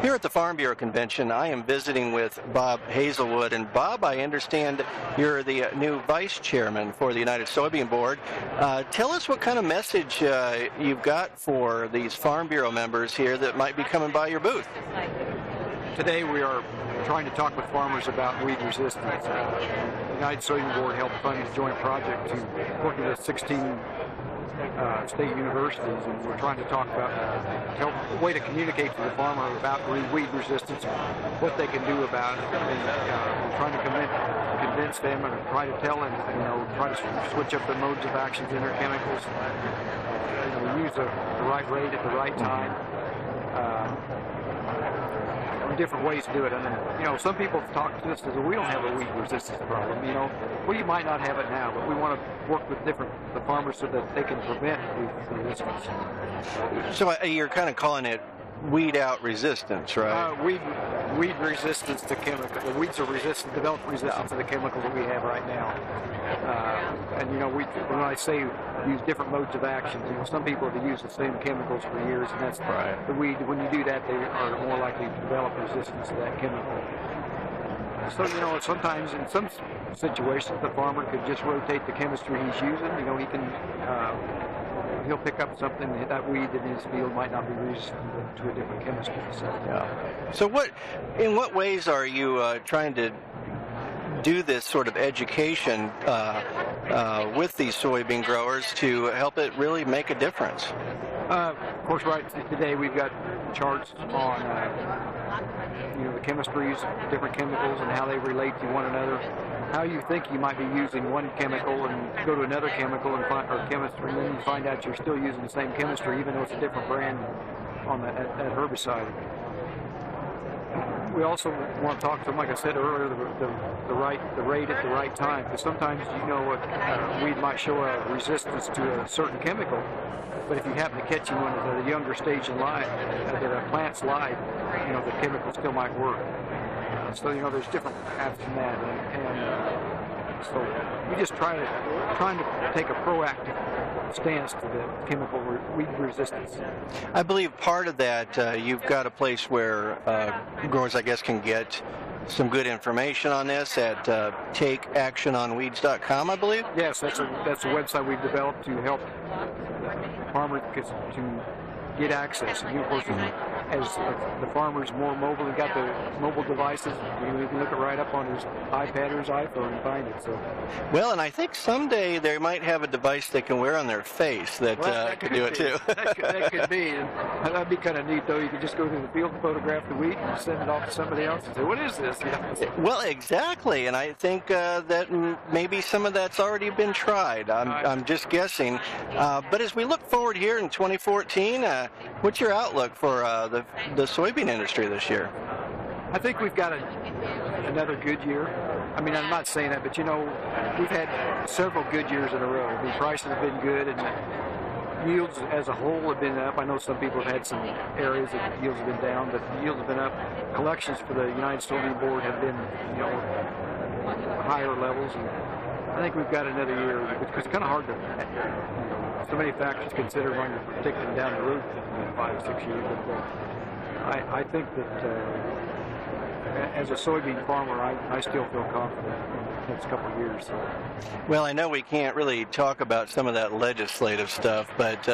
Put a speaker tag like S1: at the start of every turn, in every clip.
S1: Here at the Farm Bureau Convention, I am visiting with Bob Haselwood. And Bob, I understand you're the new vice chairman for the United Soybean Board. Tell us what kind of message you've got for these Farm Bureau members here that might be coming by your booth.
S2: Today we are trying to talk with farmers about weed resistance. The United Soybean Board helped fund a joint project to work with 16 state universities, and we're trying to talk about a way to communicate to the farmer about weed resistance, what they can do about it, and trying to convince them and try to tell them, try to switch up the modes of actions in their chemicals, use the right rate at the right time. Different ways to do it, and some people have talked to us and said, we don't have a weed resistance problem. Well, you might not have it now, but we want to work with the farmers so that they can prevent weed resistance.
S1: So you're kind of calling it weed out resistance, right?
S2: Weed resistance to chemicals. The weeds are develop resistance to the chemicals that we have right now. When I say use different modes of action, some people have used the same chemicals for years, and that's
S1: right.
S2: The weed. When you do that, they are more likely to develop resistance to that chemical. So, sometimes in some situations, the farmer could just rotate the chemistry he's using. He can. He'll pick up something that weed in his field might not be resistant to a different chemistry.
S1: So in what ways are you trying to do this sort of education with these soybean growers to help it really make a difference?
S2: Of course, right today we've got charts on the chemistries, different chemicals, and how they relate to one another. How you think you might be using one chemical and go to another chemical and or chemistry, and then you find out you're still using the same chemistry even though it's a different brand on that herbicide. We also want to talk to them, like I said earlier, the rate at the right time, because sometimes weed might show a resistance to a certain chemical, but if you happen to catch him at a younger stage in life, at the plant's life, the chemical still might work. So there's different paths in that, and so we just trying to take a proactive stance to the chemical weed resistance.
S1: I believe part of that you've got a place where growers, I guess, can get some good information on this at takeactiononweeds.com, I believe.
S2: Yes, that's a website we've developed to help farmers to get access. And of course, as the farmer's more mobile and got the mobile devices, you can look it right up on his iPad or his iPhone and find it. So,
S1: well, and I think someday they might have a device they can wear on their face that could do it too.
S2: that could be. And that'd be kind of neat, though. You could just go to the field and photograph the weed and send it off to somebody else and say, "What is this?"
S1: Well, exactly, and I think that maybe some of that's already been tried. I'm just guessing. But as we look forward here in 2014, what's your outlook for the soybean industry this year?
S2: I think we've got another good year. I'm not saying that, but we've had several good years in a row. The prices have been good, and yields as a whole have been up. I know some people have had some areas that yields have been down, but yields have been up. Collections for the United Soybean Board have been, higher levels, and I think we've got another year. It's kind of hard to, so many factors to consider when you're predicting down the road 5 or 6 years. But I think that as a soybean farmer, I still feel confident in the next couple of years. So.
S1: Well, I know we can't really talk about some of that legislative stuff, but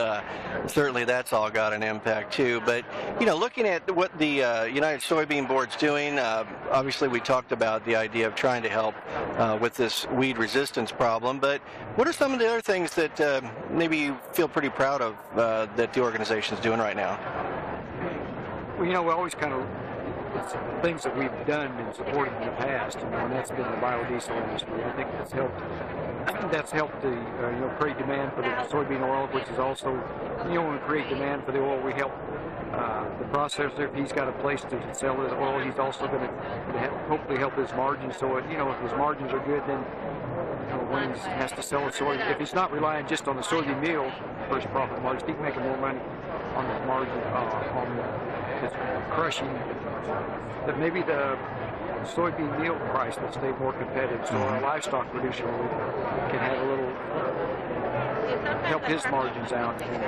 S1: certainly that's all got an impact too. But looking at what the United Soybean Board's doing, obviously we talked about the idea of trying to help with this weed resistance problem. But what are some of the other things that maybe you feel pretty proud of that the organization's doing right now?
S2: Well, we always kind of. It's things that we've done and supported in the past, and that's been the biodiesel industry. I think that's helped to create demand for the soybean oil, which is also when we create demand for the oil, we help the processor. If he's got a place to sell his oil, he's also going to hopefully help his margins. So if his margins are good, then when he has to sell his soybean, if he's not relying just on the soybean meal for his profit margins, he can make more money on his margin on his crushing. That maybe the soybean meal price will stay more competitive, so our livestock producer can have a little help his margins out. And,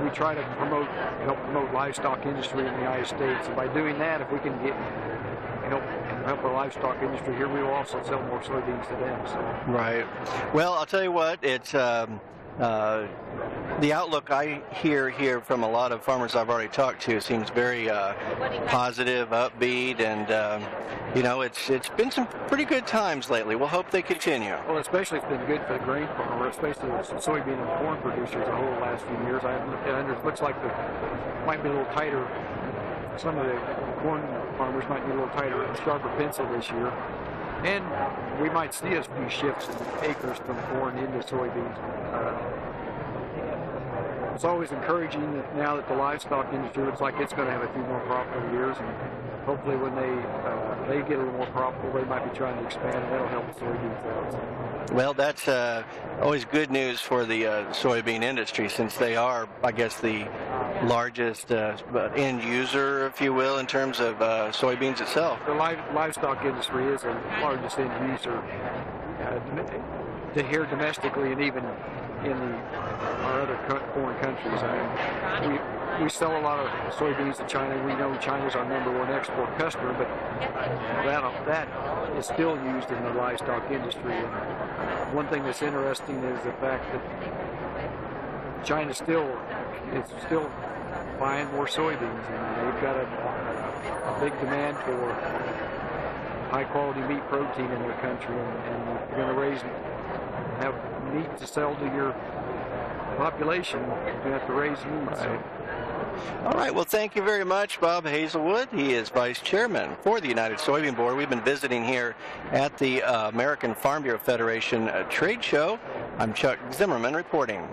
S2: we try to help promote livestock industry in the United States, and by doing that, if we can help the livestock industry here, we will also sell more soybeans to them. So.
S1: Right. Well, I'll tell you what, it's the outlook I hear here from a lot of farmers I've already talked to seems very positive, upbeat, and it's been some pretty good times lately. We'll hope they continue.
S2: Well, especially it's been good for the grain farmer, especially the soybean and corn producers the whole last few years. It looks like might be a little tighter. Some of the corn farmers might be a little tighter and sharper pencil this year. And we might see a few shifts in acres from corn into soybeans. It's always encouraging that now that the livestock industry looks like it's going to have a few more profitable years, and hopefully when they get a little more profitable, they might be trying to expand, and that'll help the soybeans out.
S1: Well, that's always good news for the soybean industry, since they are, I guess, the largest end user, if you will, in terms of soybeans itself.
S2: The livestock industry is the largest end user here domestically, and even in our other corn countries. I mean, we sell a lot of soybeans to China. We know China's our #1 export customer, but that is still used in the livestock industry. And one thing that's interesting is the fact that China is still buying more soybeans, and they've got a big demand for high-quality meat protein in their country, and if you're going to have meat to sell to your population, you have to raise meat.
S1: Right.
S2: So.
S1: All right. Well, thank you very much, Bob Haselwood. He is Vice Chairman for the United Soybean Board. We've been visiting here at the American Farm Bureau Federation trade show. I'm Chuck Zimmerman reporting.